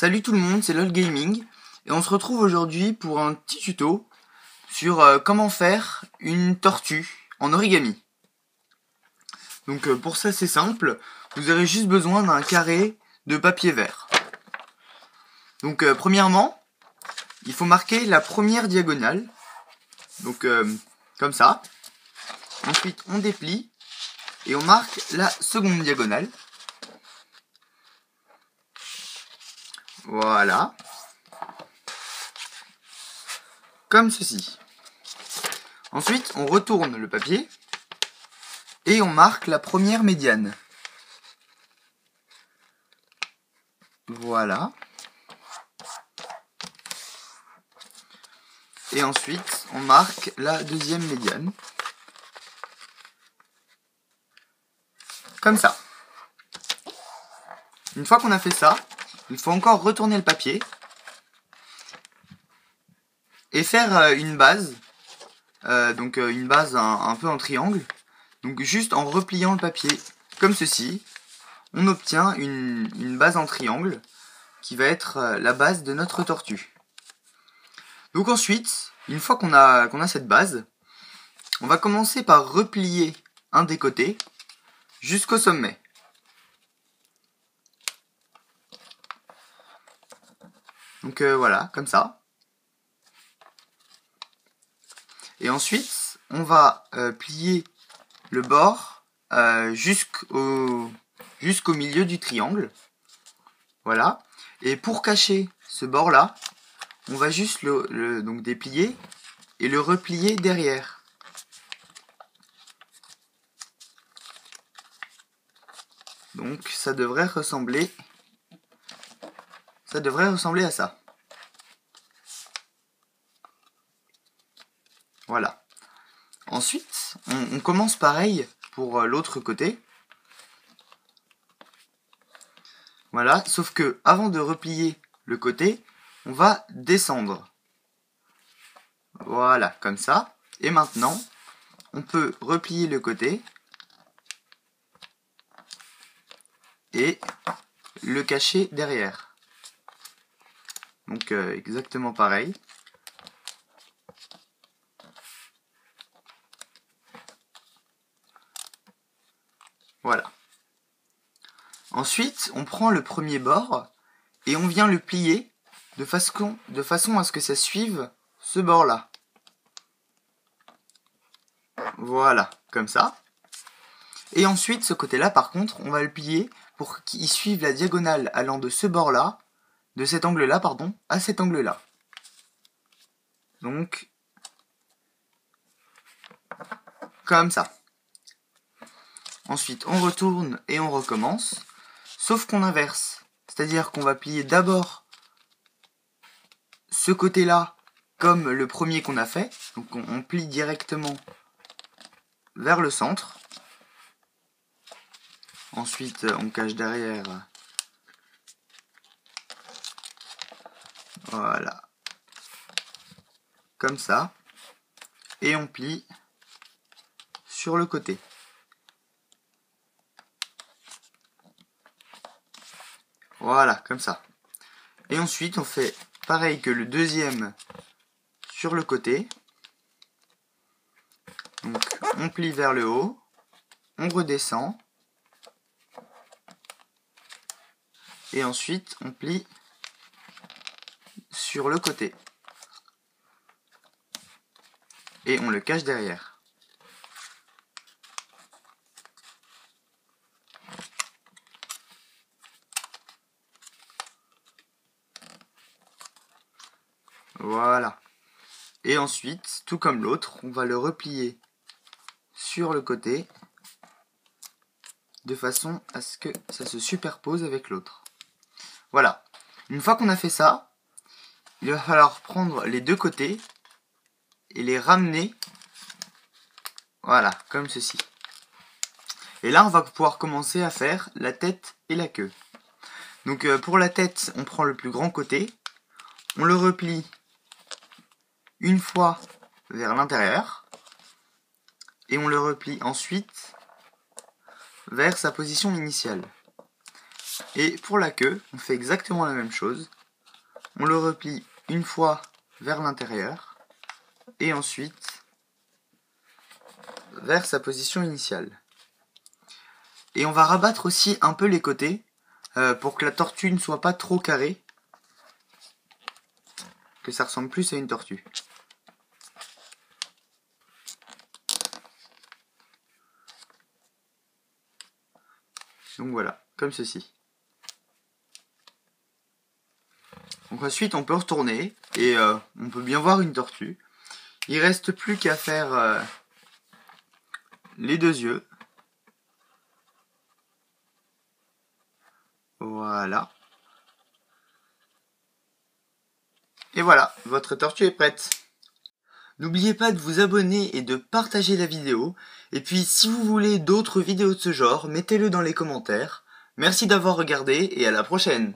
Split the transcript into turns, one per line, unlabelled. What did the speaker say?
Salut tout le monde, c'est LOL Gaming et on se retrouve aujourd'hui pour un petit tuto sur comment faire une tortue en origami. Donc pour ça c'est simple, vous aurez juste besoin d'un carré de papier vert. Donc premièrement, il faut marquer la première diagonale, donc comme ça. Ensuite on déplie et on marque la seconde diagonale. Voilà. Comme ceci. Ensuite, on retourne le papier et on marque la première médiane. Voilà. Et ensuite, on marque la deuxième médiane. Comme ça. Une fois qu'on a fait ça, il faut encore retourner le papier et faire une base. Donc une base un peu en triangle. Donc juste en repliant le papier comme ceci, on obtient une base en triangle qui va être la base de notre tortue. Donc ensuite, une fois qu'on a cette base, on va commencer par replier un des côtés jusqu'au sommet. Donc voilà, comme ça. Et ensuite, on va plier le bord jusqu'au milieu du triangle. Voilà. Et pour cacher ce bord-là, on va juste donc déplier et le replier derrière. Donc ça devrait ressembler à ça. Voilà. Ensuite, on commence pareil pour l'autre côté. Voilà, sauf que avant de replier le côté, on va descendre. Voilà, comme ça. Et maintenant, on peut replier le côté et le cacher derrière. Donc exactement pareil. Voilà. Ensuite, on prend le premier bord et on vient le plier de façon à ce que ça suive ce bord-là. Voilà, comme ça. Et ensuite, ce côté-là, par contre, on va le plier pour qu'il suive la diagonale allant de ce bord-là, de cet angle-là, pardon, à cet angle-là. Donc, comme ça. Ensuite, on retourne et on recommence, sauf qu'on inverse. C'est-à-dire qu'on va plier d'abord ce côté-là comme le premier qu'on a fait. Donc on plie directement vers le centre. Ensuite, on cache derrière. Voilà. Comme ça. Et on plie sur le côté. Voilà, comme ça. Et ensuite, on fait pareil que le deuxième sur le côté. Donc, on plie vers le haut. On redescend. Et ensuite, on plie sur le côté. Et on le cache derrière. Voilà. Et ensuite, tout comme l'autre, on va le replier sur le côté de façon à ce que ça se superpose avec l'autre. Voilà. Une fois qu'on a fait ça, il va falloir prendre les deux côtés et les ramener, voilà, comme ceci. Et là, on va pouvoir commencer à faire la tête et la queue. Donc pour la tête, on prend le plus grand côté, on le replie une fois vers l'intérieur, et on le replie ensuite vers sa position initiale. Et pour la queue, on fait exactement la même chose. On le replie une fois vers l'intérieur et ensuite vers sa position initiale. Et on va rabattre aussi un peu les côtés pour que la tortue ne soit pas trop carrée, que ça ressemble plus à une tortue. Donc voilà, comme ceci. Donc ensuite on peut retourner et on peut bien voir une tortue. Il reste plus qu'à faire les deux yeux. Voilà. Et voilà, votre tortue est prête. N'oubliez pas de vous abonner et de partager la vidéo. Et puis si vous voulez d'autres vidéos de ce genre, mettez-le dans les commentaires. Merci d'avoir regardé et à la prochaine.